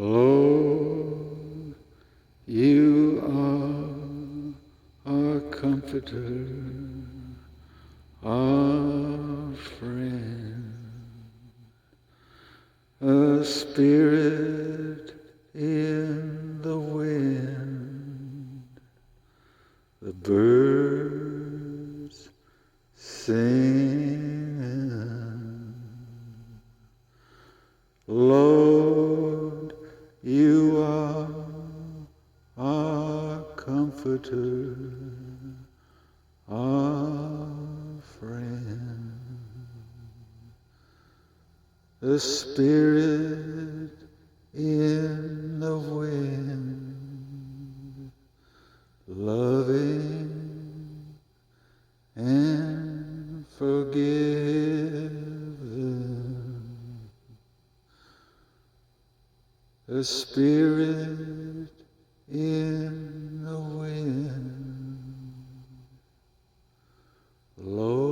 Lord, you are our comforter, our friend, a spirit in the wind, the birds sing. Lord, you are our comforter, our friend, the spirit in the wind, loving and forgiving, the spirit in the wind, Lord.